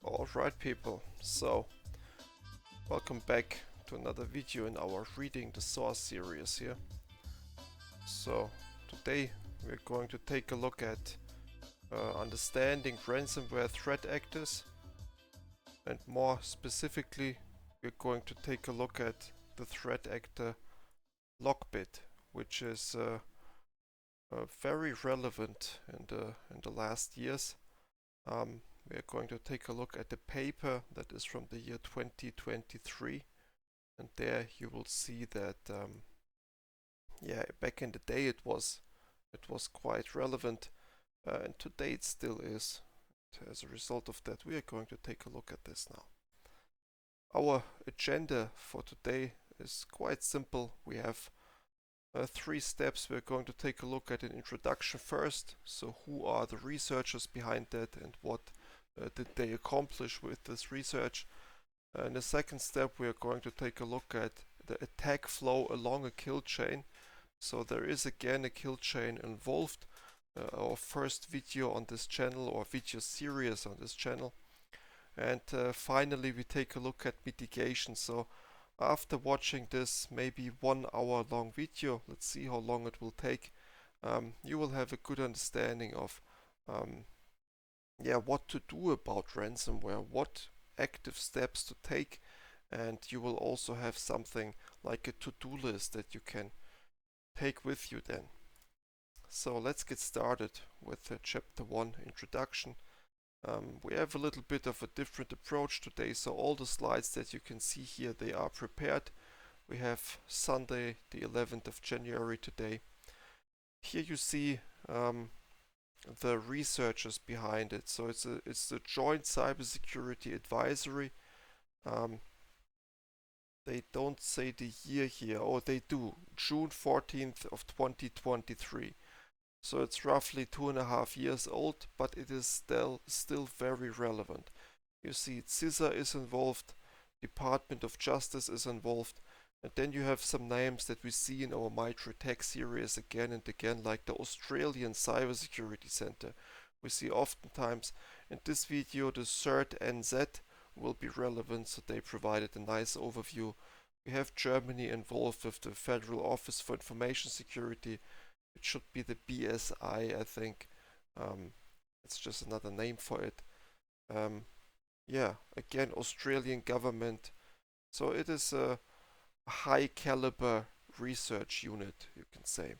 Alright people, so welcome back to another video in our Reading the Source series here. So today we're going to take a look at understanding ransomware threat actors, and more specifically we're going to take a look at the threat actor LockBit, which is very relevant in the last years. We are going to take a look at the paper that is from the year 2023, and there you will see that back in the day it was quite relevant, and today it still is. As a result of that, we are going to take a look at this now. Our agenda for today is quite simple. We have 3 steps. We're going to take a look at an introduction first. So who are the researchers behind that and what did they accomplish with this research? In the second step, we are going to take a look at the attack flow along a kill chain. So there is again a kill chain involved. Our first video on this channel, or video series on this channel. And finally we take a look at mitigation. So after watching this maybe 1 hour long video, let's see how long it will take, you will have a good understanding of what to do about ransomware, what active steps to take, and you will also have something like a to-do list that you can take with you then. So let's get started with chapter 1, introduction. We have a little bit of a different approach today, so all the slides that you can see here, they are prepared. We have Sunday the 11th of January today. Here you see the researchers behind it. So it's the Joint Cybersecurity Advisory. They don't say the year here, or they do, June 14th of 2023. So it's roughly 2.5 years old, but it is still very relevant. You see CISA is involved, Department of Justice is involved, and then you have some names that we see in our MITRE Tech series again and again, like the Australian Cybersecurity Center. We see oftentimes in this video the CERT-NZ will be relevant, so they provided a nice overview. We have Germany involved with the Federal Office for Information Security. It should be the BSI, I think. It's just another name for it. Again, Australian government. So it is a high caliber research unit, you can say.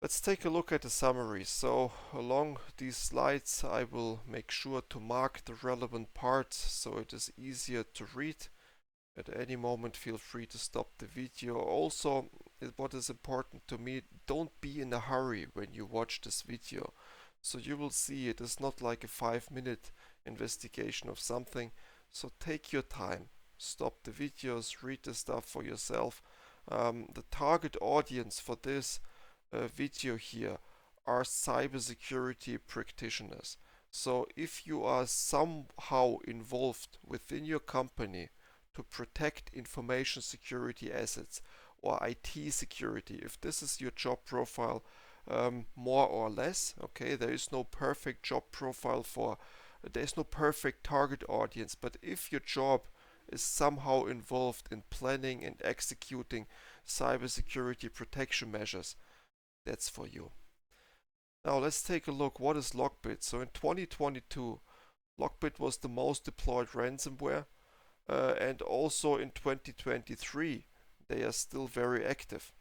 Let's take a look at the summary. So along these slides I will make sure to mark the relevant parts so it is easier to read. At any moment feel free to stop the video. Also, what is important to me, don't be in a hurry when you watch this video. So you will see it is not like a 5-minute investigation of something. So take your time, stop the videos, read the stuff for yourself. The target audience for this video here are cybersecurity practitioners. So if you are somehow involved within your company to protect information security assets or IT security, if this is your job profile, more or less, okay, there is no perfect job profile there is no perfect target audience, but if your job is somehow involved in planning and executing cybersecurity protection measures, that's for you. Now let's take a look, what is LockBit? So in 2022, LockBit was the most deployed ransomware. And also in 2023 they are still very active.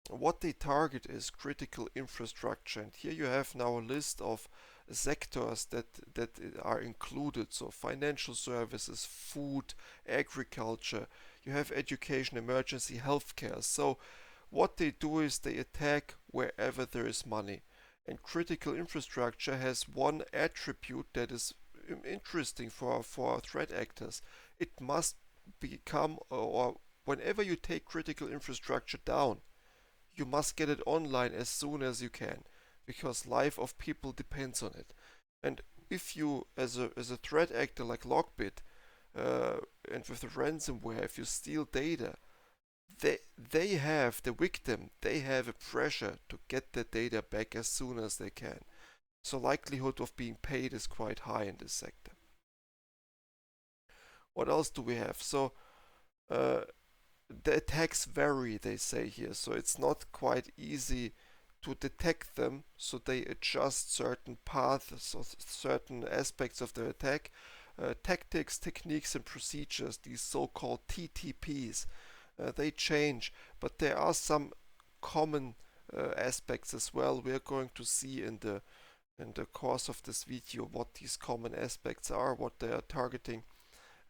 What they target is critical infrastructure, and here you have now a list of sectors that are included. So financial services, food, agriculture, you have education, emergency healthcare. So what they do is they attack wherever there is money, and critical infrastructure has one attribute that is interesting for threat actors. It must become, or whenever you take critical infrastructure down, you must get it online as soon as you can, because life of people depends on it. And if you, as a threat actor like LockBit, and with the ransomware, if you steal data, they have, the victim, they have a pressure to get the data back as soon as they can. So likelihood of being paid is quite high in this sector. What else do we have? So the attacks vary, they say here, so it's not quite easy to detect them, so they adjust certain paths or certain aspects of the attack. Tactics, techniques, and procedures, these so-called TTPs, they change, but there are some common aspects as well. We are going to see in the course of this video what these common aspects are, what they are targeting.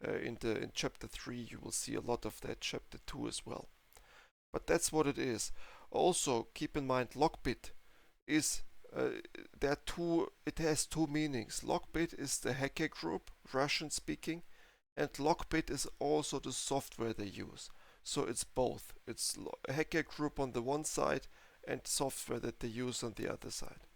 In chapter 3 you will see a lot of that, chapter 2 as well. But that's what it is. Also keep in mind LockBit is it has two meanings. LockBit is the hacker group, Russian speaking, and LockBit is also the software they use. So it's both. It's a hacker group on the one side and software that they use on the other side.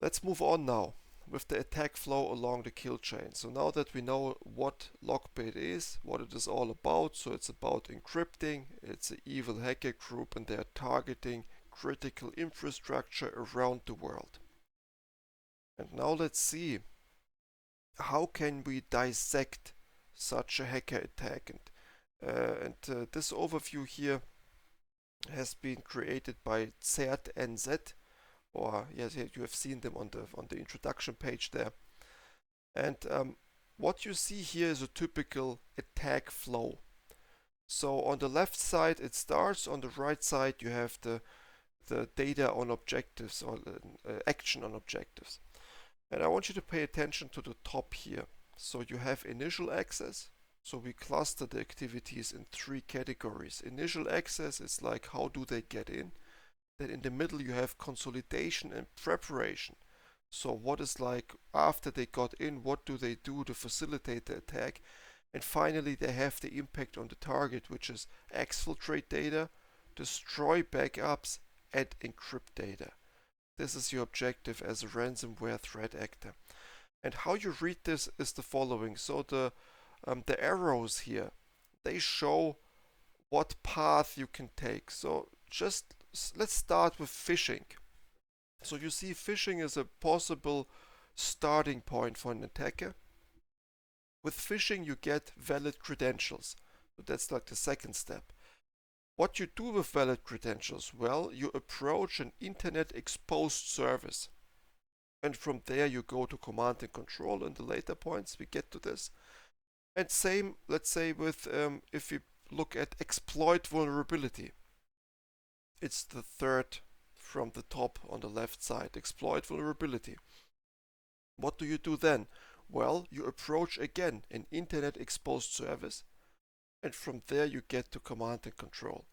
Let's move on now with the attack flow along the kill chain. So now that we know what LockBit is, what it is all about, so it's about encrypting, it's an evil hacker group and they're targeting critical infrastructure around the world. And now let's see, how can we dissect such a hacker attack? And this overview here has been created by ZNZ, or yes, you have seen them on the introduction page there. And what you see here is a typical attack flow. So on the left side it starts, on the right side you have the data on objectives, or action on objectives. And I want you to pay attention to the top here. So you have initial access. So we cluster the activities in 3 categories. Initial access is like, how do they get in? Then in the middle you have consolidation and preparation. So what is like after they got in, what do they do to facilitate the attack? And finally they have the impact on the target, which is exfiltrate data, destroy backups, and encrypt data. This is your objective as a ransomware threat actor. And how you read this is the following. So the arrows here, they show what path you can take. So just let's start with phishing. So you see, phishing is a possible starting point for an attacker. With phishing you get valid credentials. So that's like the second step. What you do with valid credentials? Well, you approach an internet exposed service. And from there you go to command and control in the later points. We get to this. And same, let's say, with if we look at exploit vulnerability. It's the third from the top on the left side, exploit vulnerability. What do you do then? Well, you approach again an internet exposed service, and from there you get to command and control.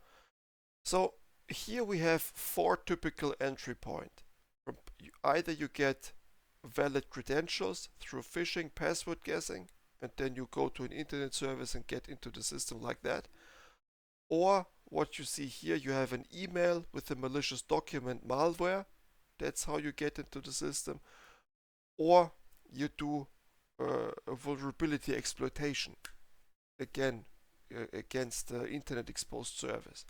So here we have 4 typical entry points. Either you get valid credentials through phishing, password guessing, and then you go to an internet service and get into the system like that. Or what you see here, you have an email with a malicious document malware. That's how you get into the system. Or you do a vulnerability exploitation, again against the internet exposed service.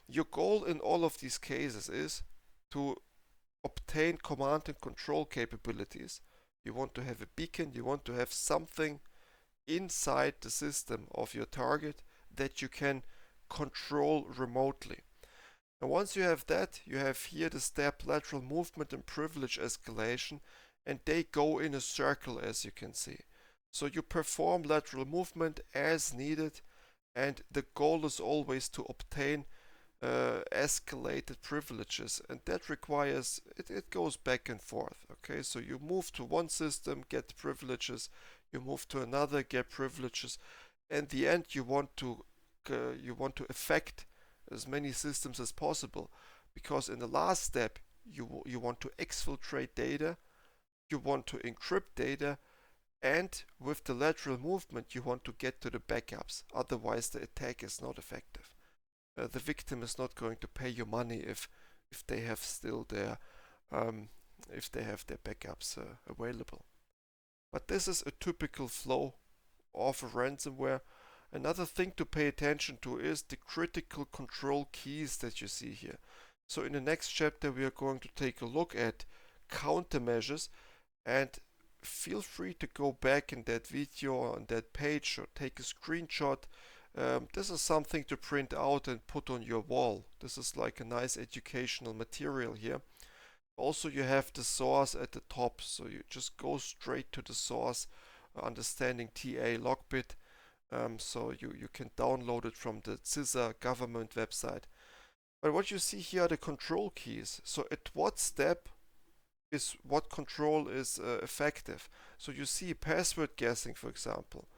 Your goal in all of these cases is to obtain command and control capabilities. You want to have a beacon, you want to have something inside the system of your target that you can control remotely. And once you have that, you have here the step lateral movement and privilege escalation, and they go in a circle, as you can see. So you perform lateral movement as needed, and the goal is always to obtain escalated privileges, and that requires it goes back and forth. Okay, so you move to one system, get privileges, you move to another, get privileges. In the end, you want to affect as many systems as possible, because in the last step you want to exfiltrate data, you want to encrypt data, and with the lateral movement you want to get to the backups. Otherwise the attack is not effective. The victim is not going to pay you money if they have still their if they have their backups available. But this is a typical flow of a ransomware. Another thing to pay attention to is the critical control keys that you see here. So in the next chapter we are going to take a look at countermeasures, and feel free to go back in that video on that page or take a screenshot. This is something to print out and put on your wall. This is like a nice educational material here. Also, you have the source at the top, so you just go straight to the source, understanding TA LockBit. So you can download it from the CISA government website. But what you see here are the control keys. So at what step is what control is effective? So you see password guessing, for example,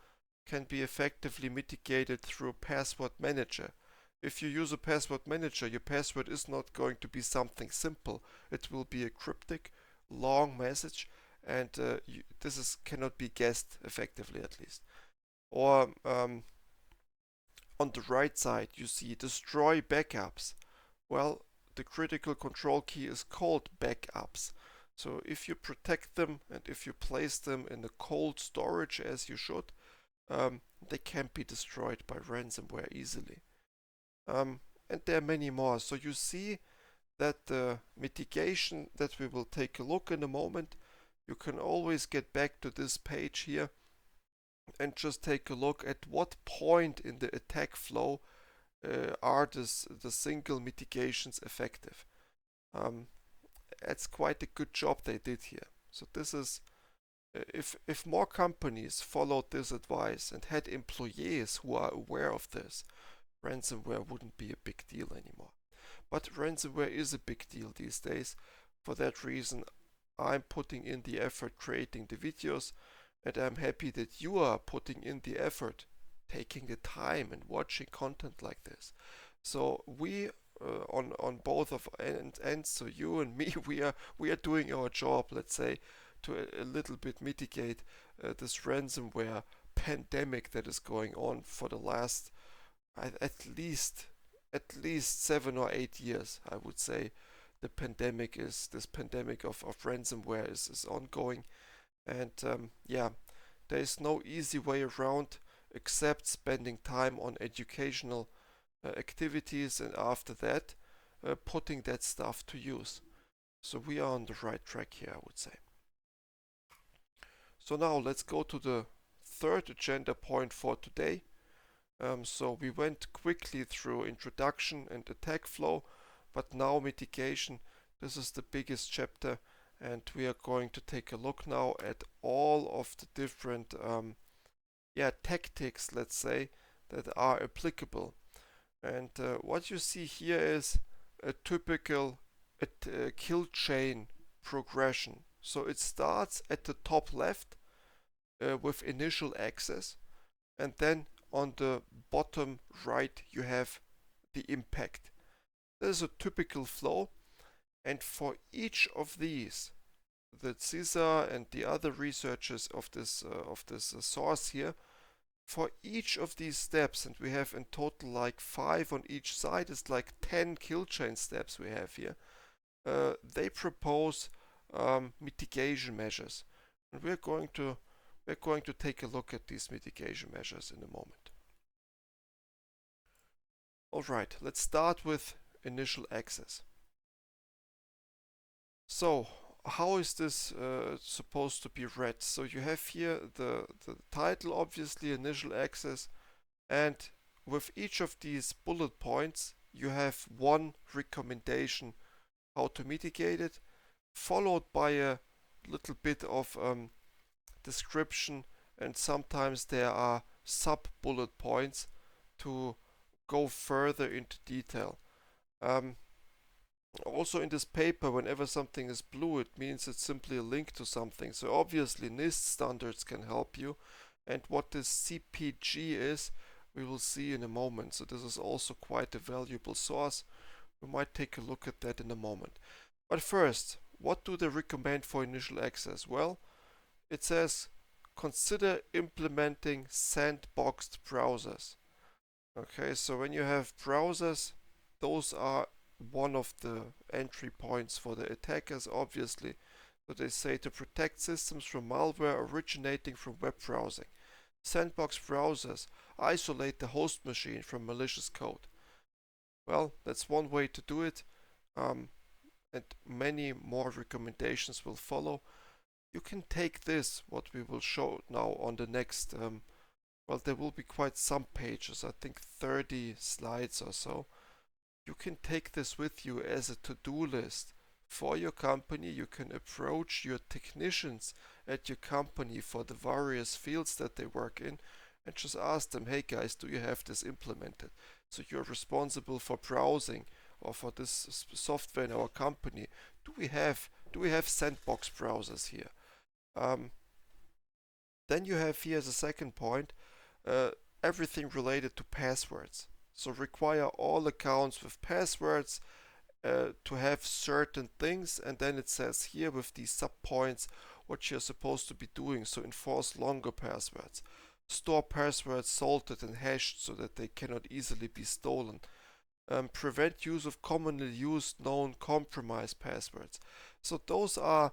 can be effectively mitigated through password manager. If you use a password manager, your password is not going to be something simple. It will be a cryptic, long message, and cannot be guessed effectively, at least. Or on the right side, you see destroy backups. Well, the critical control key is called backups. So if you protect them and if you place them in a cold storage as you should, they can be destroyed by ransomware easily. And there are many more. So you see that the mitigation that we will take a look in a moment, you can always get back to this page here and just take a look at what point in the attack flow are the single mitigations effective. That's quite a good job they did here. So this is, if more companies followed this advice and had employees who are aware of this, ransomware wouldn't be a big deal anymore. But ransomware is a big deal these days. For that reason, I'm putting in the effort creating the videos, and I'm happy that you are putting in the effort, taking the time and watching content like this. So we on both of ends, so you and me, we are doing our job, let's say, to a little bit mitigate this ransomware pandemic that is going on for the last at least 7 or 8 years, I would say. This pandemic of ransomware is ongoing, and yeah, there is no easy way around except spending time on educational activities, and after that putting that stuff to use. So we are on the right track here, I would say. So now let's go to the third agenda point for today. So we went quickly through introduction and attack flow, but now mitigation. This is the biggest chapter, and we are going to take a look now at all of the different tactics, let's say, that are applicable. And what you see here is a typical kill chain progression. So it starts at the top left with initial access, and then on the bottom right you have the impact. This is a typical flow, and for each of these, the CISA and the other researchers of this source here, for each of these steps, and we have in total like 5 on each side, it's like 10 kill chain steps we have here, they propose mitigation measures, and we're going to take a look at these mitigation measures in a moment. Alright, let's start with initial access. So how is this supposed to be read? So you have here the title, obviously, initial access, and with each of these bullet points you have one recommendation how to mitigate it, followed by a little bit of description, and sometimes there are sub bullet points to go further into detail. Also in this paper, whenever something is blue, it means it's simply a link to something. So obviously NIST standards can help you, and what this CPG is, we will see in a moment. So this is also quite a valuable source. We might take a look at that in a moment. But first, what do they recommend for initial access? Well, it says consider implementing sandboxed browsers. Okay, so when you have browsers, those are one of the entry points for the attackers, obviously. So they say to protect systems from malware originating from web browsing. Sandbox browsers isolate the host machine from malicious code. Well, that's one way to do it. and many more recommendations will follow. You can take this, what we will show now on the next, well, there will be quite some pages, I think 30 slides or so. You can take this with you as a to-do list for your company. You can approach your technicians at your company for the various fields that they work in and just ask them, hey guys, do you have this implemented? So you're responsible for browsing or for this software in our company. Do we have sandbox browsers here? Um, then you have here as a second point uh, everything related to passwords. So require all accounts with passwords to have certain things, and then it says here with these subpoints what you're supposed to be doing. So enforce longer passwords. Store passwords salted and hashed so that they cannot easily be stolen. Prevent use of commonly used known compromised passwords. So those are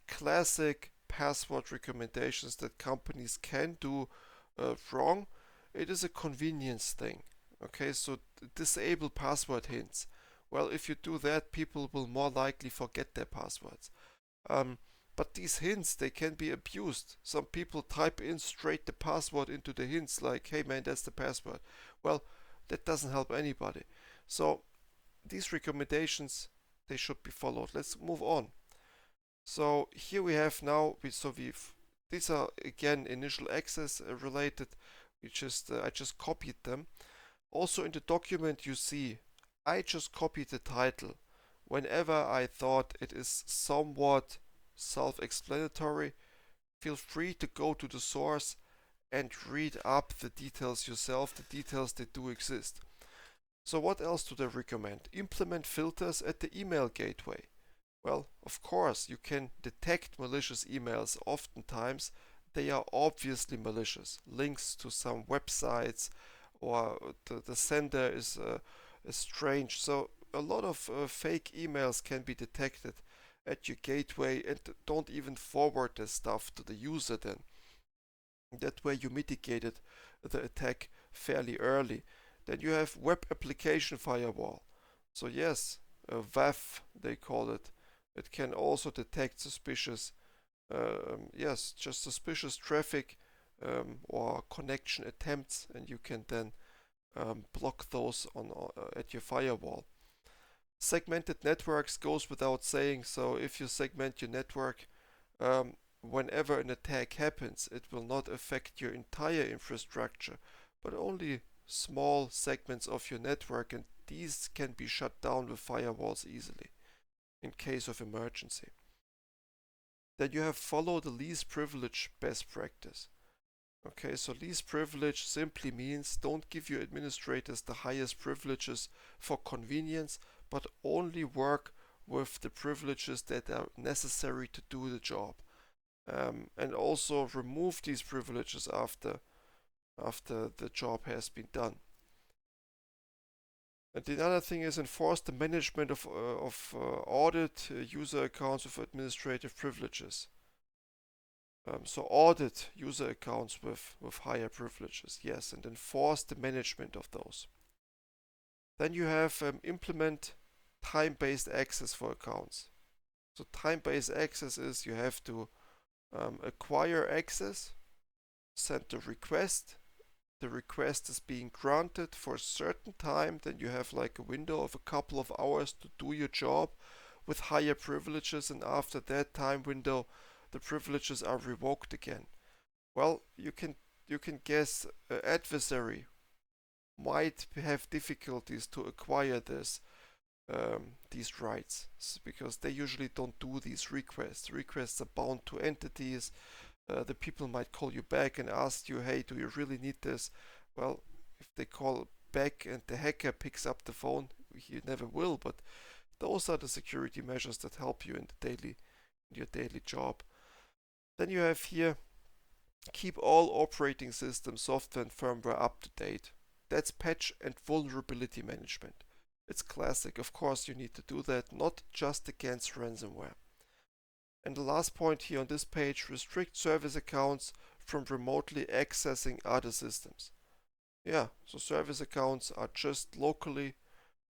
classic password recommendations that companies can do wrong. It is a convenience thing. Okay, so disable password hints. Well, if you do that, people will more likely forget their passwords. Um, but these hints, they can be abused. Some people type in straight the password into the hints, like, hey man, that's the password. Well, that doesn't help anybody. So these recommendations, they should be followed. Let's move on. So here we have now, these are again initial access related. I just copied them. Also in the document you see, I just copied the title. Whenever I thought it is somewhat self-explanatory, feel free to go to the source and read up the details yourself. The details, they do exist. So what else do they recommend? Implement filters at the email gateway. Well, of course, you can detect malicious emails. Oftentimes, they are obviously malicious. Links to some websites, or the sender is strange. So a lot of fake emails can be detected at your gateway, and don't even forward this stuff to the user then. That way you mitigated the attack fairly early. Then you have web application firewall. So yes, WAF they call it. It can also detect suspicious, just suspicious traffic or connection attempts, and you can then block those at your firewall. Segmented networks goes without saying. So if you segment your network, whenever an attack happens, it will not affect your entire infrastructure, but only small segments of your network, and these can be shut down with firewalls easily in case of emergency. Then you have follow the least privilege best practice. Okay, so least privilege simply means don't give your administrators the highest privileges for convenience, but only work with the privileges that are necessary to do the job. And also remove these privileges after the job has been done. And the other thing is enforce the management of audit user accounts with administrative privileges. So audit user accounts with higher privileges, yes, and enforce the management of those. Then you have implement time-based access for accounts. So time-based access is you have to acquire access, send the request. The request is being granted for a certain time, then you have like a window of a couple of hours to do your job with higher privileges, and after that time window the privileges are revoked again. Well, you can guess adversary might have difficulties to acquire these rights, because they usually don't do these requests. Requests are bound to entities. The people might call you back and ask you, hey, do you really need this? Well, if they call back and the hacker picks up the phone, he never will, but those are the security measures that help you in your daily job. Then you have here, keep all operating systems, software and firmware up to date. That's patch and vulnerability management. It's classic. Of course, you need to do that, not just against ransomware. And the last point here on this page, restrict service accounts from remotely accessing other systems. Yeah, so service accounts are just locally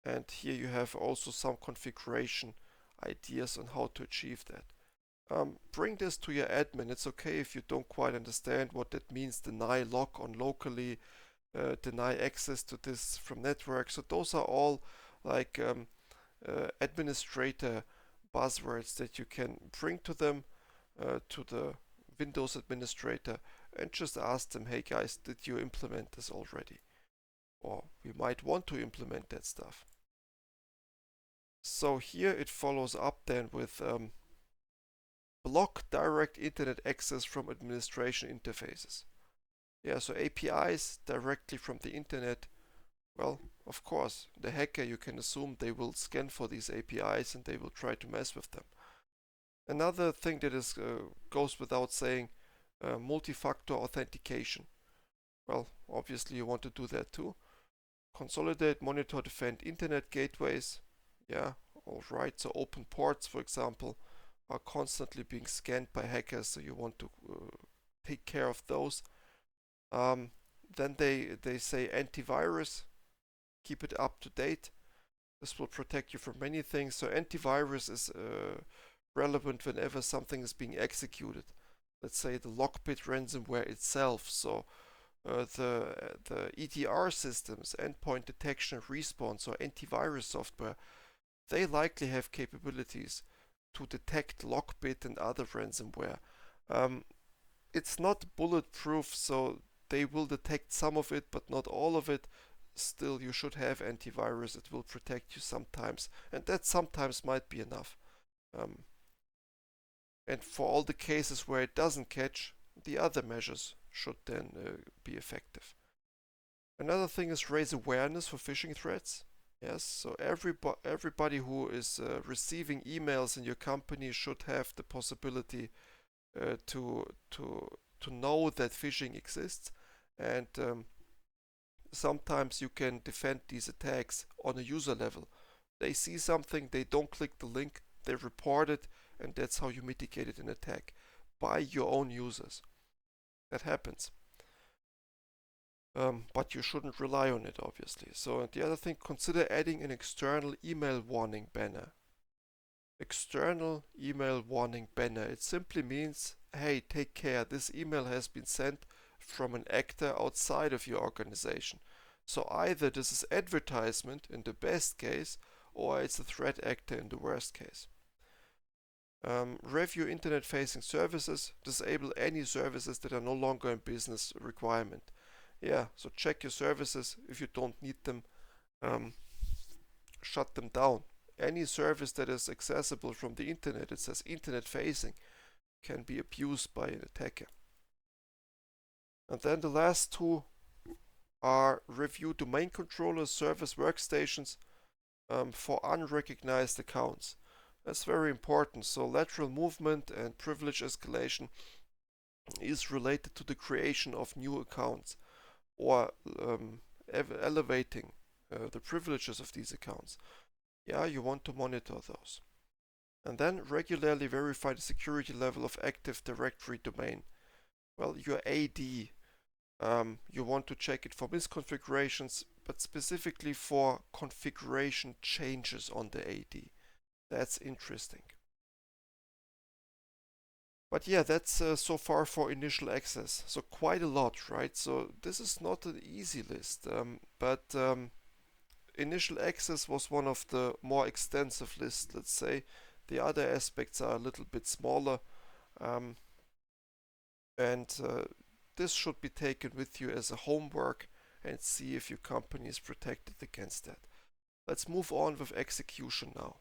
And here you have also some configuration ideas on how to achieve that. Bring this to your admin. It's okay if you don't quite understand what that means. Deny lock on locally, deny access to this from network. So those are all like administrator buzzwords that you can bring to them, to the Windows administrator, and just ask them, hey guys, did you implement this already? Or we might want to implement that stuff. So here it follows up then with block direct internet access from administration interfaces. Yeah, so APIs directly from the internet. Well, of course, the hacker, you can assume they will scan for these APIs and they will try to mess with them. Another thing that is goes without saying, multi-factor authentication. Well, obviously you want to do that too. Consolidate, monitor, defend internet gateways. Yeah, alright. So open ports, for example, are constantly being scanned by hackers, so you want to take care of those. Then they say antivirus, keep it up to date. This will protect you from many things. So antivirus is relevant whenever something is being executed. Let's say the LockBit ransomware itself. So the EDR systems, endpoint detection and response, or antivirus software, they likely have capabilities to detect LockBit and other ransomware. It's not bulletproof, so they will detect some of it, but not all of it. Still, you should have antivirus. It will protect you sometimes, and that sometimes might be enough. And for all the cases where it doesn't catch, the other measures should then be effective. Another thing is raise awareness for phishing threats. Yes, so everybody who is receiving emails in your company should have the possibility to know that phishing exists, and sometimes you can defend these attacks on a user level. They see something, they don't click the link, they report it, and that's how you mitigate an attack by your own users. That happens. But you shouldn't rely on it, obviously. So the other thing, consider adding an external email warning banner. External email warning banner. It simply means, hey, take care, this email has been sent from an actor outside of your organization. So either this is advertisement in the best case, or it's a threat actor in the worst case. Review internet-facing services. Disable any services that are no longer in business requirement. Yeah, so check your services. If you don't need them, shut them down. Any service that is accessible from the internet, it says internet-facing, can be abused by an attacker. And then the last two are review domain controllers, service workstations for unrecognized accounts. That's very important. So lateral movement and privilege escalation is related to the creation of new accounts, or elevating the privileges of these accounts. Yeah, you want to monitor those. And then regularly verify the security level of Active Directory domain. Well, your AD, you want to check it for misconfigurations, but specifically for configuration changes on the AD. That's interesting. But yeah, that's so far for initial access. So quite a lot, right? So this is not an easy list, but initial access was one of the more extensive lists, let's say. The other aspects are a little bit smaller, and this should be taken with you as a homework and see if your company is protected against that. Let's move on with execution now.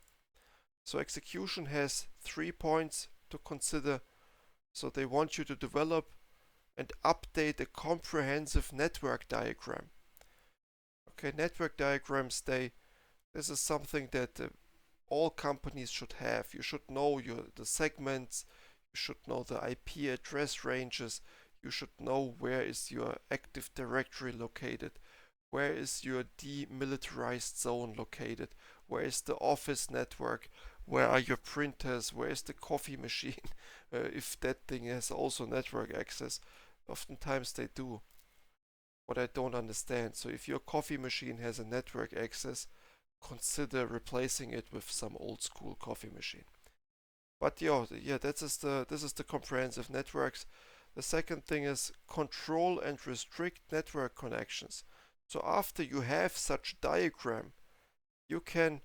So execution has 3 points to consider. So they want you to develop and update a comprehensive network diagram. Okay, network diagrams, this is something that all companies should have. You should know the segments, you should know the IP address ranges, you should know where is your Active Directory located, where is your demilitarized zone located, where is the office network, where are your printers, where is the coffee machine, if that thing has also network access. Oftentimes they do, what I don't understand. So if your coffee machine has a network access, consider replacing it with some old school coffee machine. But yeah, this is the comprehensive networks. The second thing is control and restrict network connections. So after you have such diagram, you can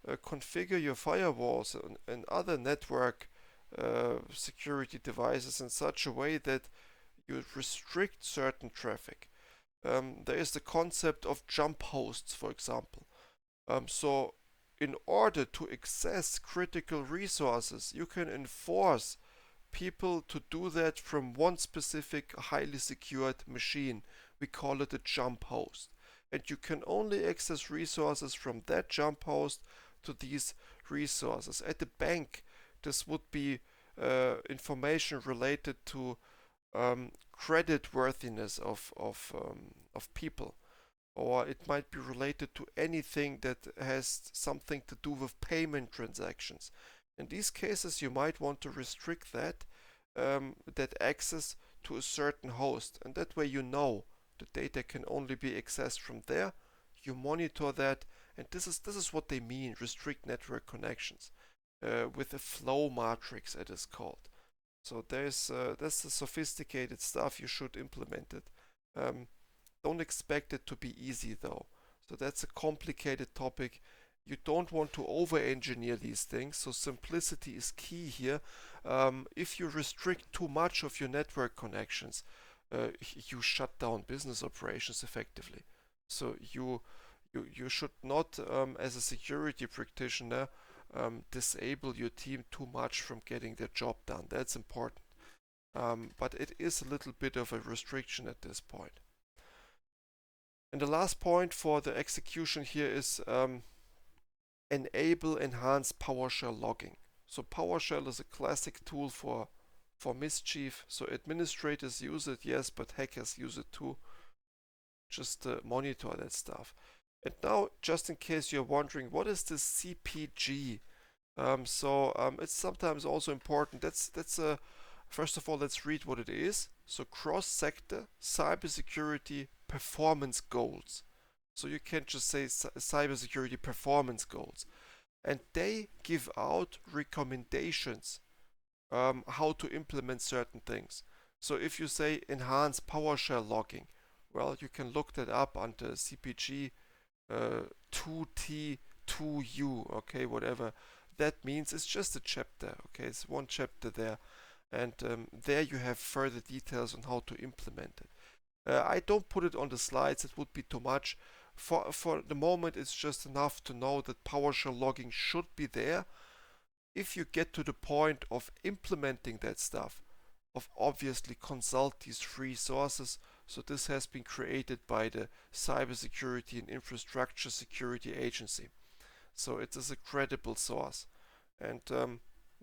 configure your firewalls and other network security devices in such a way that you restrict certain traffic. There is the concept of jump hosts, for example. So in order to access critical resources, you can enforce people to do that from one specific highly secured machine. We call it a jump host. And you can only access resources from that jump host to these resources. At the bank, this would be information related to credit worthiness of people, or it might be related to anything that has something to do with payment transactions. In these cases, you might want to restrict that access to a certain host, and that way you know the data can only be accessed from there. You monitor that, and this is what they mean: restrict network connections with a flow matrix, it is called. So that's the sophisticated stuff. You should implement it. Don't expect it to be easy though. So that's a complicated topic. You don't want to over-engineer these things, so simplicity is key here. If you restrict too much of your network connections, you shut down business operations effectively. So you should not, as a security practitioner, disable your team too much from getting their job done. That's important. But it is a little bit of a restriction at this point. And the last point for the execution here is enable enhanced PowerShell logging. So PowerShell is a classic tool for mischief. So administrators use it, yes, but hackers use it too. Just monitor that stuff. And now, just in case you're wondering, what is this CPG? It's sometimes also important. First of all, let's read what it is. So cross-sector cybersecurity performance goals. So you can't just say cybersecurity performance goals. And they give out recommendations how to implement certain things. So if you say enhance PowerShell logging, well, you can look that up under CPG 2T 2U, okay, whatever that means. It's just a chapter, okay, it's one chapter there, and there you have further details on how to implement it. I don't put it on the slides, it would be too much. For the moment, it's just enough to know that PowerShell logging should be there. If you get to the point of implementing that stuff, of obviously consult these free sources. So this has been created by the Cybersecurity and Infrastructure Security Agency. So it is a credible source, and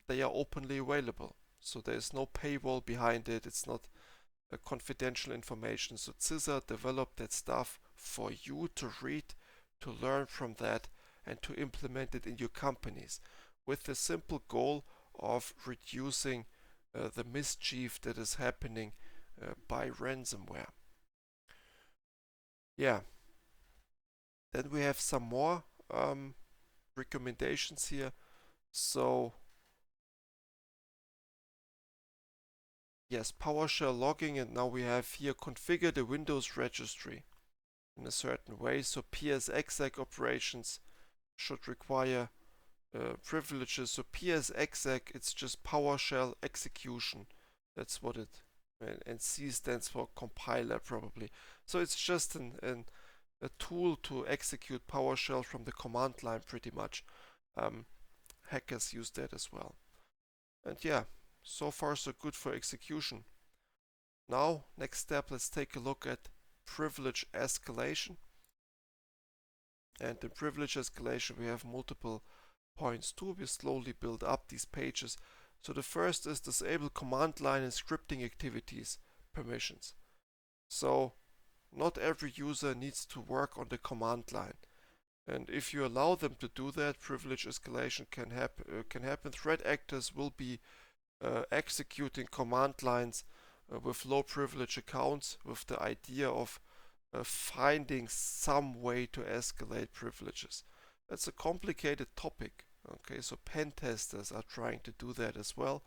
they are openly available. So there is no paywall behind it. It's not confidential information. So CISA developed that stuff for you to read, to learn from that, and to implement it in your companies with the simple goal of reducing the mischief that is happening by ransomware. Yeah, then we have some more recommendations here. So yes, PowerShell logging, and now we have here configure the Windows registry in a certain way. So PSExec operations should require privileges. So PSExec, it's just PowerShell execution. That's what it, and C stands for compiler probably. So it's just a tool to execute PowerShell from the command line pretty much. Hackers use that as well. And yeah, so far so good for execution. Now, next step, let's take a look at privilege escalation. And in privilege escalation, we have multiple points too. We slowly build up these pages. So the first is disable command line and scripting activities permissions. So not every user needs to work on the command line. And if you allow them to do that, privilege escalation can happen. Threat actors will be executing command lines with low privilege accounts with the idea of finding some way to escalate privileges. That's a complicated topic. Okay, so pen testers are trying to do that as well.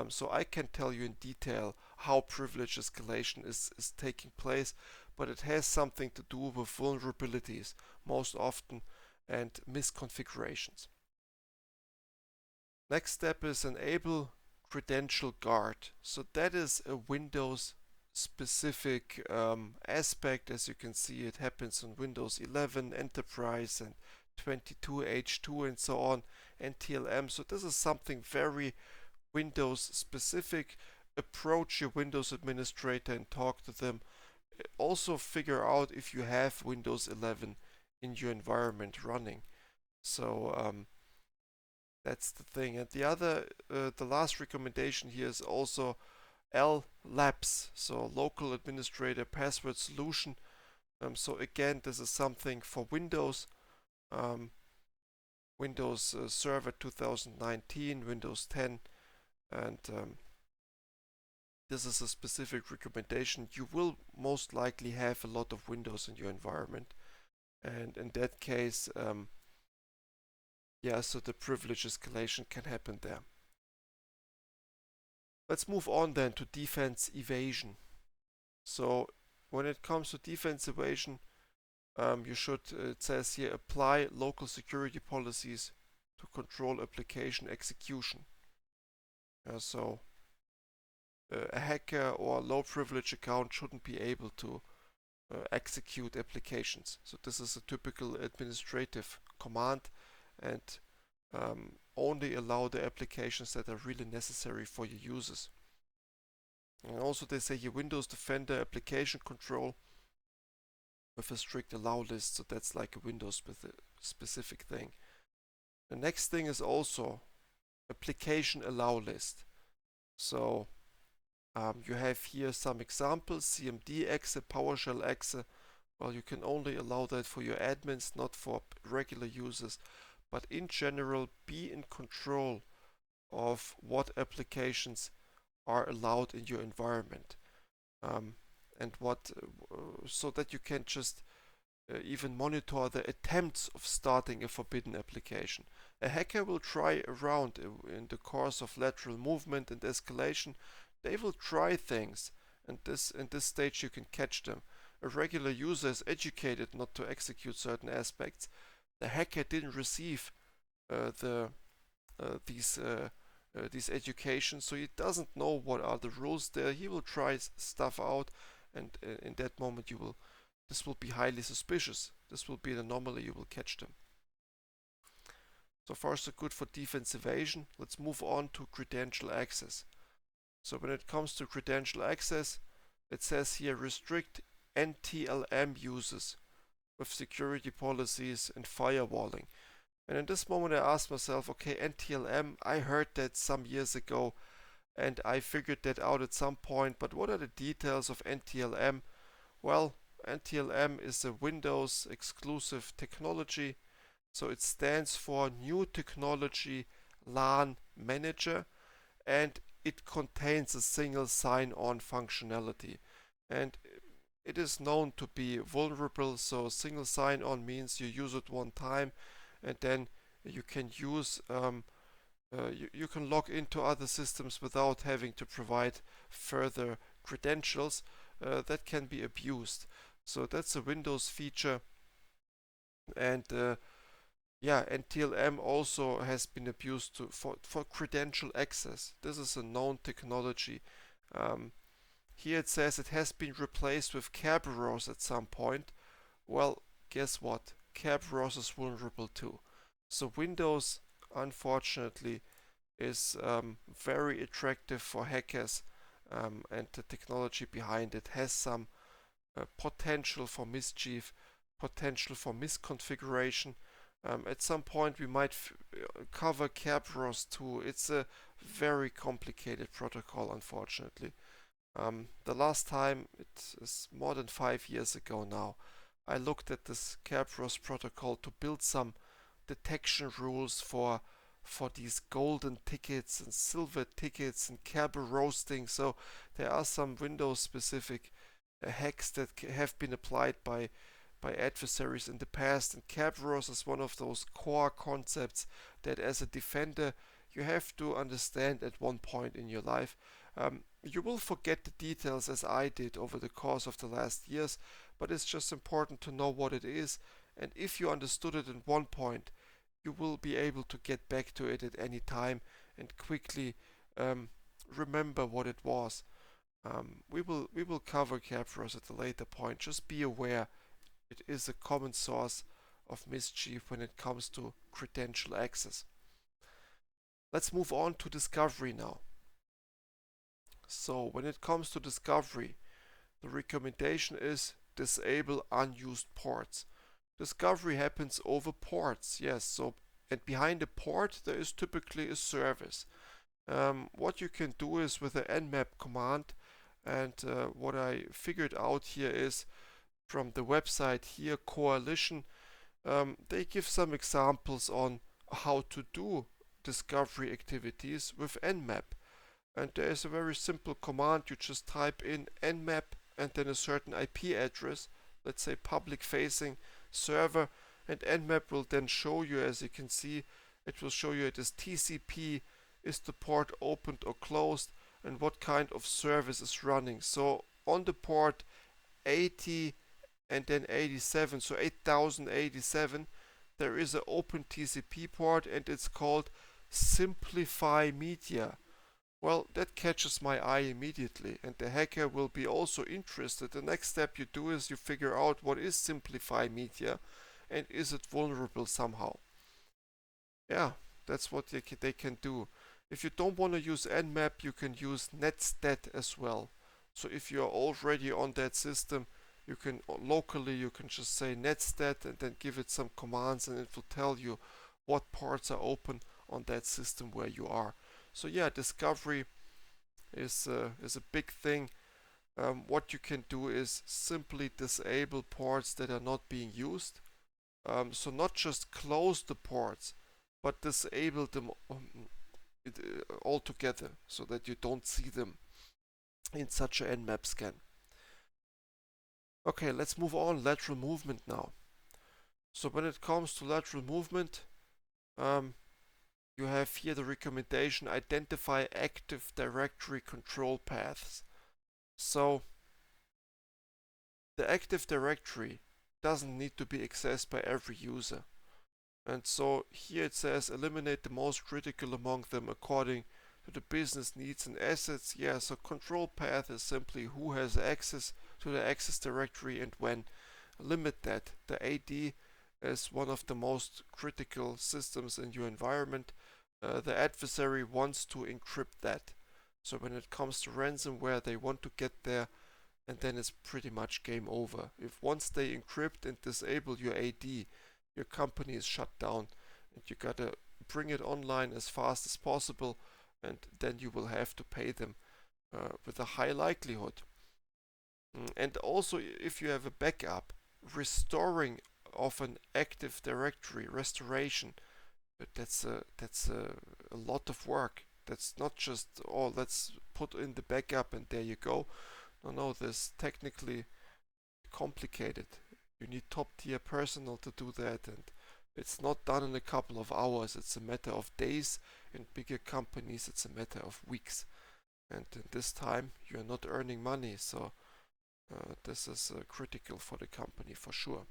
So I can tell you in detail how privilege escalation is taking place, but it has something to do with vulnerabilities most often and misconfigurations. Next step is enable credential guard. So that is a Windows specific aspect. As you can see, it happens on Windows 11 Enterprise and 22H2 and so on, and TLM. So this is something very Windows specific. Approach your Windows administrator and talk to them. Also figure out if you have Windows 11 in your environment running. So that's the thing. And the last recommendation here is also LLAPS, so Local Administrator Password Solution. So again, this is something for Windows, Windows Server 2019, Windows 10, and this is a specific recommendation. You will most likely have a lot of Windows in your environment, and in that case, yeah, so the privilege escalation can happen there. Let's move on then to defense evasion. So when it comes to defense evasion, you should, it says here, apply local security policies to control application execution. So a hacker or a low privilege account shouldn't be able to execute applications. So this is a typical administrative command, and only allow the applications that are really necessary for your users. And also they say here Windows Defender application control with a strict allow list, so that's like a Windows specific thing. The next thing is also application allow list. So you have here some examples: CMD exe, PowerShell exe. Well, you can only allow that for your admins, not for regular users. But in general, be in control of what applications are allowed in your environment, and what, so that you can just even monitor the attempts of starting a forbidden application. A hacker will try around in the course of lateral movement and escalation. They will try things, and in this stage you can catch them. A regular user is educated not to execute certain aspects. The hacker didn't receive these education, so he doesn't know what are the rules there. He will try stuff out, and in that moment this will be highly suspicious. This will be an anomaly. You will catch them. So far so good for defense evasion. Let's move on to credential access. So when it comes to credential access, it says here restrict NTLM uses with security policies and firewalling. And in this moment I asked myself, okay, NTLM, I heard that some years ago and I figured that out at some point, but what are the details of NTLM? Well, NTLM is a Windows exclusive technology, so it stands for New Technology LAN Manager, and it contains a single sign-on functionality. And it is known to be vulnerable, so single sign-on means you use it one time and then you can use you can log into other systems without having to provide further credentials that can be abused. So that's a Windows feature, and yeah, and TLM also has been abused for credential access. This is a known technology. Here it says it has been replaced with Kerberos at some point. Well, guess what? Kerberos is vulnerable too. So Windows, unfortunately, is very attractive for hackers, and the technology behind it has some potential for mischief, potential for misconfiguration. At some point we might cover Kerberos too. It's a very complicated protocol, unfortunately. The last time, it is more than 5 years ago now, I looked at this Kerberos protocol to build some detection rules for these golden tickets and silver tickets and Kerberosing. So there are some Windows specific hacks that have been applied by by adversaries in the past, and Kerberos is one of those core concepts that as a defender you have to understand at one point in your life. You will forget the details as I did over the course of the last years, but it's just important to know what it is, and if you understood it at one point, you will be able to get back to it at any time and quickly remember what it was. We will cover Kerberos at a later point. Just be aware it is a common source of mischief when it comes to credential access. Let's move on to discovery now. So when it comes to discovery, the recommendation is disable unused ports. Discovery happens over ports, yes. So and behind a port there is typically a service. What you can do is with the nmap command, and what I figured out here is from the website here, Coalition, they give some examples on how to do discovery activities with nmap. And there is a very simple command. You just type in nmap and then a certain IP address, let's say public facing server, and nmap will then show you, as you can see, it will show you it is TCP, is the port opened or closed, and what kind of service is running. So on the port 80 and then 87, so 8087, there is an open TCP port and it's called Simplify Media. Well, that catches my eye immediately, and the hacker will be also interested. The next step you do is you figure out what is Simplify Media and is it vulnerable somehow. Yeah, that's what they can do. If you don't want to use nmap, you can use netstat as well. So if you are already on that system, you can locally you can just say netstat and then give it some commands, and it will tell you what ports are open on that system where you are. So yeah, discovery is a big thing. What you can do is simply disable ports that are not being used. So not just close the ports, but disable them altogether so that you don't see them in such a nmap scan. Okay, let's move on. Lateral movement now. So when it comes to lateral movement, you have here the recommendation: identify active directory control paths. So the active directory doesn't need to be accessed by every user. And so here it says eliminate the most critical among them according to the business needs and assets. Yeah, so control path is simply who has access to the access directory and when. Limit that. The AD is one of the most critical systems in your environment. The adversary wants to encrypt that. So when it comes to ransomware, they want to get there, and then it's pretty much game over. If once they encrypt and disable your AD, your company is shut down, and you gotta bring it online as fast as possible, and then you will have to pay them with a high likelihood. And also, if you have a backup, restoring of an active directory, restoration, that's a lot of work. That's not just, oh, let's put in the backup and there you go. No, this technically complicated. You need top tier personnel to do that, and it's not done in a couple of hours. It's a matter of days. In bigger companies, it's a matter of weeks. And in this time, you're not earning money, so this is critical for the company for sure.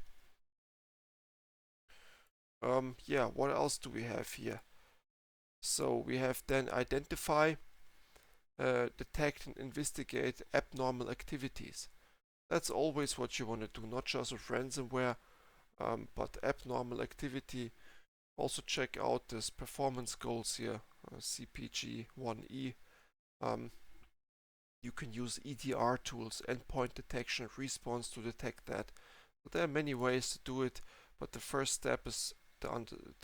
Yeah, what else do we have here? So we have then identify, detect and investigate abnormal activities. That's always what you want to do, not just with ransomware, but abnormal activity. Also check out this performance goals here, CPG 1E. You can use EDR tools, endpoint detection and response, to detect that. But there are many ways to do it, but the first step is the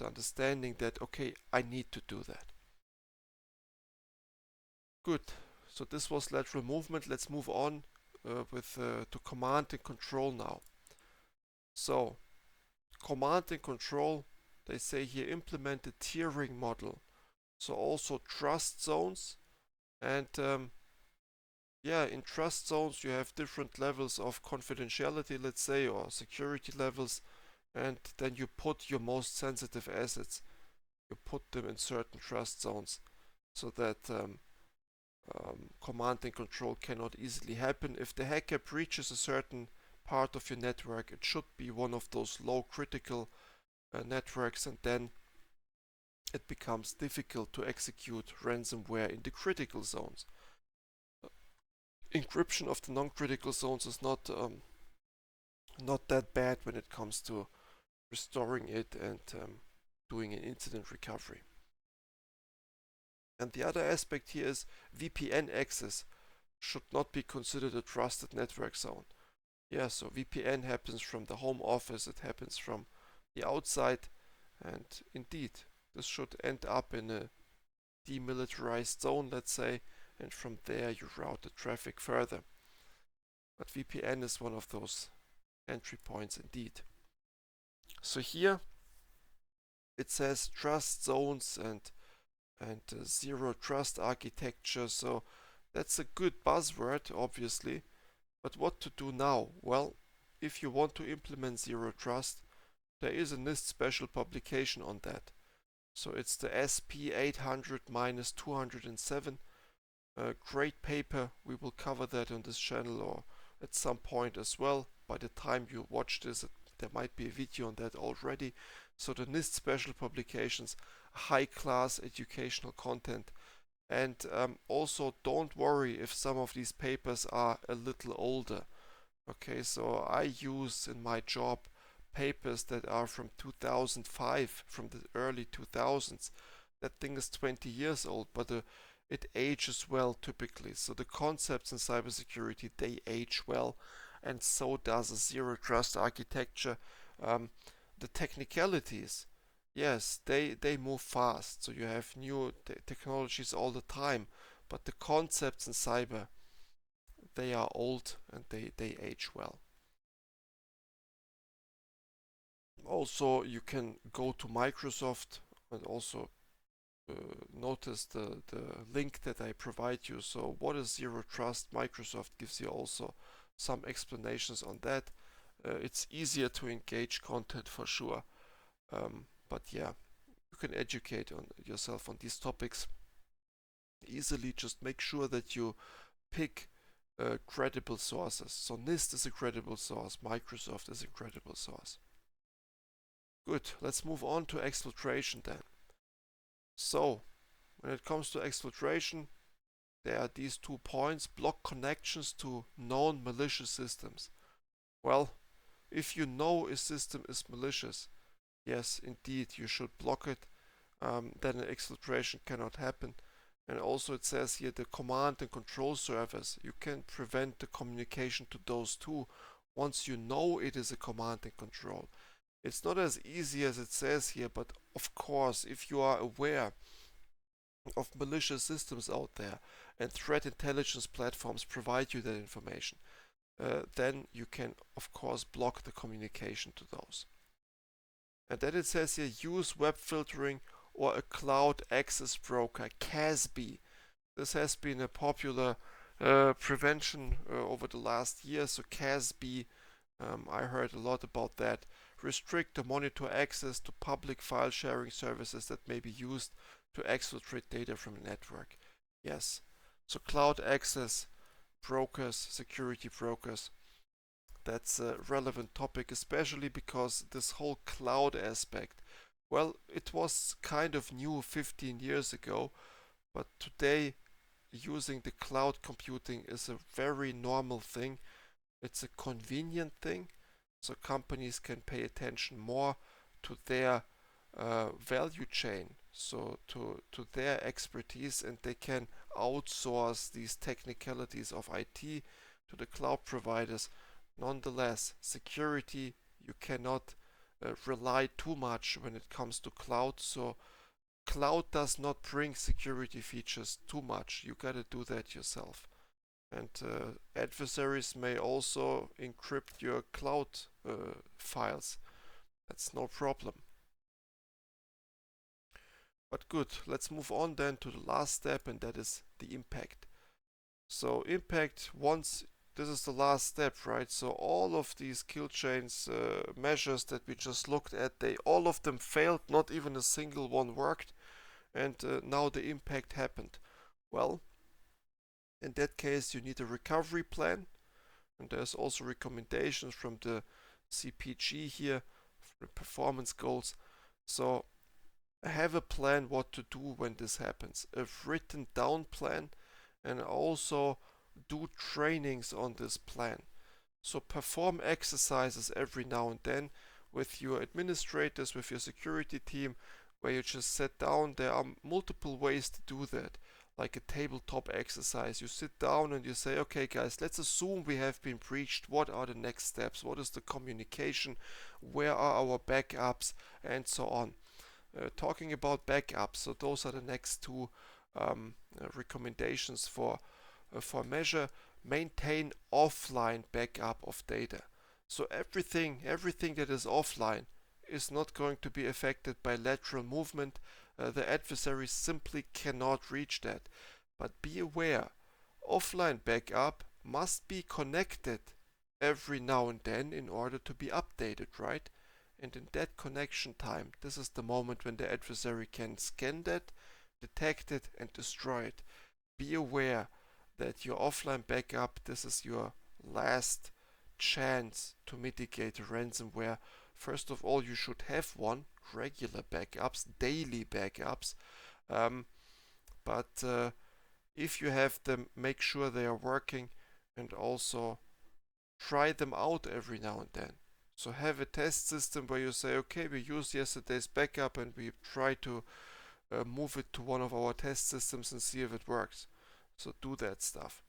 understanding that, okay, I need to do that. Good. So this was lateral movement. Let's move on to command and control now. So command and control, they say here implement a tiering model. So also trust zones, and yeah, in trust zones you have different levels of confidentiality, let's say, or security levels, and then you put your most sensitive assets, you put them in certain trust zones so that command and control cannot easily happen. If the hacker breaches a certain part of your network, it should be one of those low critical networks, and then it becomes difficult to execute ransomware in the critical zones. Encryption of the non-critical zones is not that bad when it comes to restoring it and doing an incident recovery. And the other aspect here is VPN access should not be considered a trusted network zone. Yeah, so VPN happens from the home office, it happens from the outside, and indeed, this should end up in a demilitarized zone, let's say, and from there you route the traffic further. But VPN is one of those entry points indeed. So here it says trust zones and zero trust architecture. So that's a good buzzword, obviously. But what to do now? Well, if you want to implement zero trust, there is a NIST special publication on that. So it's the SP 800-207. A great paper. We will cover that on this channel or at some point as well. By the time you watch this, there might be a video on that already. So the NIST special publications, high class educational content. And also don't worry if some of these papers are a little older. Okay, so I use in my job papers that are from 2005, from the early 2000s. That thing is 20 years old, but it ages well typically. So the concepts in cybersecurity, they age well, and so does a zero trust architecture. The technicalities, yes, they move fast. So you have new technologies all the time, but the concepts in cyber, they are old and they age well. Also, you can go to Microsoft and also notice the link that I provide you. So what is zero trust? Microsoft gives you also some explanations on that. It's easier to engage content for sure. But yeah, you can educate on yourself on these topics easily. Just make sure that you pick credible sources. So NIST is a credible source. Microsoft is a credible source. Good. Let's move on to exfiltration then. So when it comes to exfiltration, there are these 2 points: block connections to known malicious systems. Well, if you know a system is malicious, yes, indeed, you should block it. Then an exfiltration cannot happen. And also it says here the command and control servers, you can prevent the communication to those two once you know it is a command and control. It's not as easy as it says here, but of course, if you are aware of malicious systems out there and threat intelligence platforms provide you that information, then you can of course block the communication to those. And then it says here use web filtering or a cloud access broker, CASB. This has been a popular prevention over the last year. So CASB, I heard a lot about that. Restrict or monitor access to public file sharing services that may be used to exfiltrate data from a network. Yes, so cloud access brokers, security brokers, that's a relevant topic, especially because this whole cloud aspect, well, it was kind of new 15 years ago, but today using the cloud computing is a very normal thing. It's a convenient thing, so companies can pay attention more to their value chain, so to their expertise, and they can outsource these technicalities of IT to the cloud providers. Nonetheless, security, you cannot rely too much when it comes to cloud, so cloud does not bring security features too much. You gotta do that yourself. And adversaries may also encrypt your cloud files. That's no problem. But good, let's move on then to the last step, and that is the impact. So impact once, this is the last step, right? So all of these kill chains measures that we just looked at, they all of them failed, not even a single one worked, and now the impact happened. Well, in that case you need a recovery plan, and there's also recommendations from the CPG here for the performance goals. So have a plan what to do when this happens, a written down plan, and also do trainings on this plan. So perform exercises every now and then with your administrators, with your security team, where you just sit down. There are multiple ways to do that, like a tabletop exercise. You sit down and you say, okay guys, let's assume we have been breached. What are the next steps? What is the communication? Where are our backups? And so on. Talking about backups, so those are the next two recommendations for measure. Maintain offline backup of data. So everything that is offline is not going to be affected by lateral movement. The adversary simply cannot reach that. But be aware, offline backup must be connected every now and then in order to be updated, right? And in that connection time, this is the moment when the adversary can scan that, detect it, and destroy it. Be aware that your offline backup, this is your last chance to mitigate a ransomware. First of all, you should have one, regular backups, daily backups. Um, but if you have them, make sure they are working, and also try them out every now and then. So have a test system where you say, okay, we used yesterday's backup and we try to move it to one of our test systems and see if it works. So do that stuff.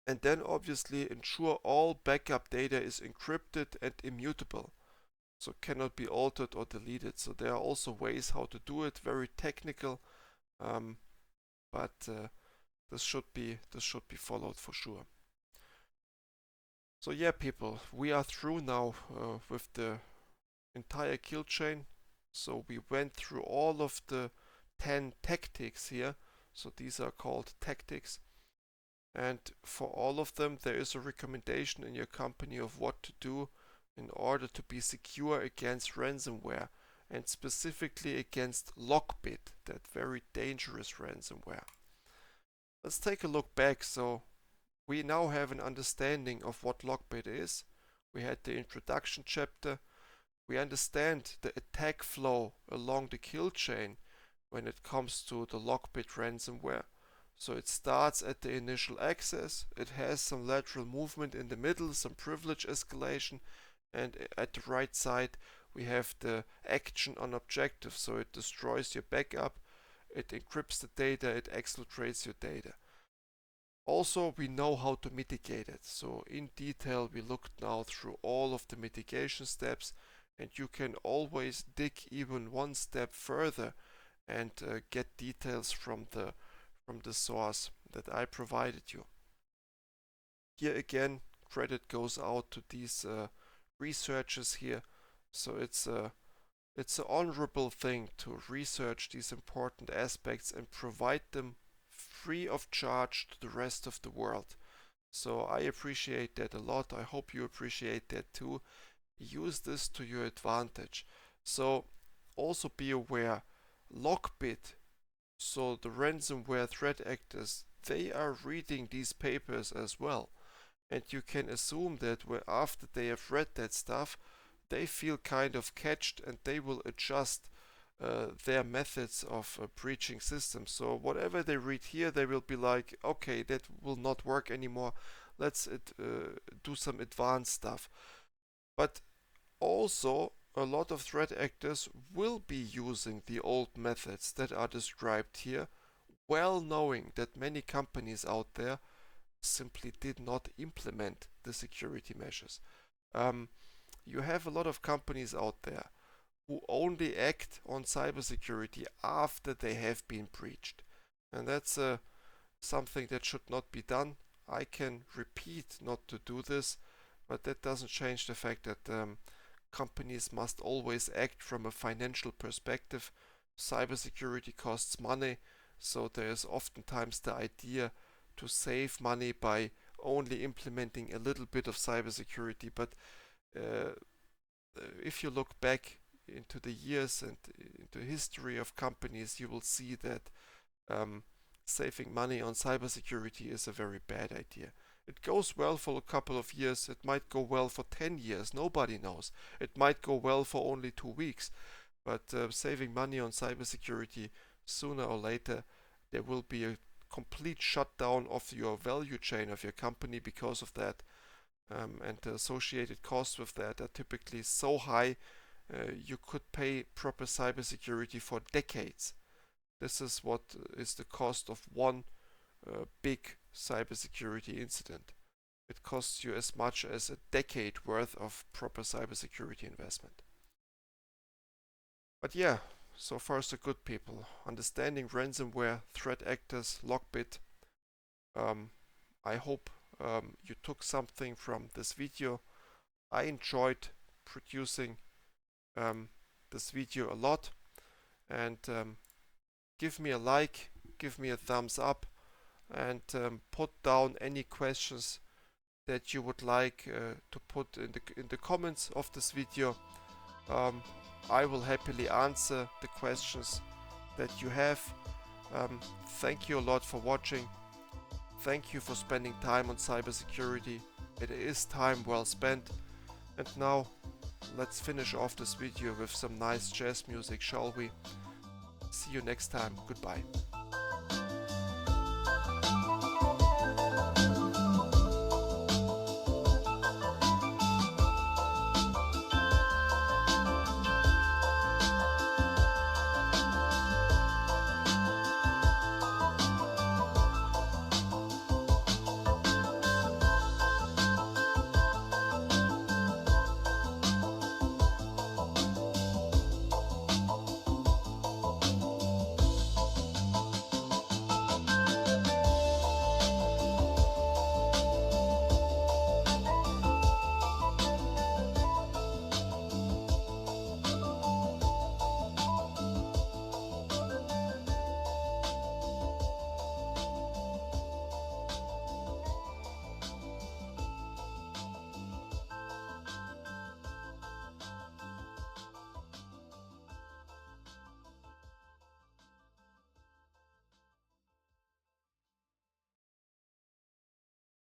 And then obviously ensure all backup data is encrypted and immutable. So cannot be altered or deleted. So there are also ways how to do it, very technical, but this should be followed for sure. So yeah, people, we are through now with the entire kill chain. So we went through all of the 10 tactics here. So these are called tactics. And for all of them, there is a recommendation in your company of what to do in order to be secure against ransomware, and specifically against LockBit, that very dangerous ransomware. Let's take a look back. So we now have an understanding of what LockBit is. We had the introduction chapter. We understand the attack flow along the kill chain when it comes to the LockBit ransomware. So it starts at the initial access, it has some lateral movement in the middle, some privilege escalation, and at the right side we have the action on objective. So it destroys your backup, it encrypts the data, it exfiltrates your data. Also, we know how to mitigate it. So in detail we looked now through all of the mitigation steps, and you can always dig even one step further and get details from the source that I provided you. Here again, credit goes out to these researchers here. So it's an honorable thing to research these important aspects and provide them free of charge to the rest of the world. So I appreciate that a lot. I hope you appreciate that too. Use this to your advantage. So also be aware, LockBit, so the ransomware threat actors, they are reading these papers as well. And you can assume that after they have read that stuff, they feel kind of catched and they will adjust their methods of breaching systems. So whatever they read here, they will be like, okay, that will not work anymore. Let's do some advanced stuff. But also, a lot of threat actors will be using the old methods that are described here, well knowing that many companies out there simply did not implement the security measures. You have a lot of companies out there who only act on cybersecurity after they have been breached. And that's something that should not be done. I can repeat not to do this, but that doesn't change the fact that companies must always act from a financial perspective. Cybersecurity costs money, so there is oftentimes the idea to save money by only implementing a little bit of cybersecurity, but if you look back into the years and into history of companies, you will see that saving money on cybersecurity is a very bad idea. It goes well for a couple of years, it might go well for 10 years, nobody knows. It might go well for only 2 weeks, but saving money on cybersecurity, sooner or later there will be a complete shutdown of your value chain of your company because of that. And the associated costs with that are typically so high, you could pay proper cybersecurity for decades. This is what is the cost of one big cybersecurity incident. It costs you as much as a decade worth of proper cybersecurity investment. But yeah, so far so good, people. Understanding ransomware, threat actors, LockBit. I hope you took something from this video. I enjoyed producing this video a lot, and give me a like, give me a thumbs up, and put down any questions that you would like to put in the comments of this video. I will happily answer the questions that you have. Thank you a lot for watching. Thank you for spending time on cybersecurity. It is time well spent. And now let's finish off this video with some nice jazz music, shall we? See you next time. Goodbye.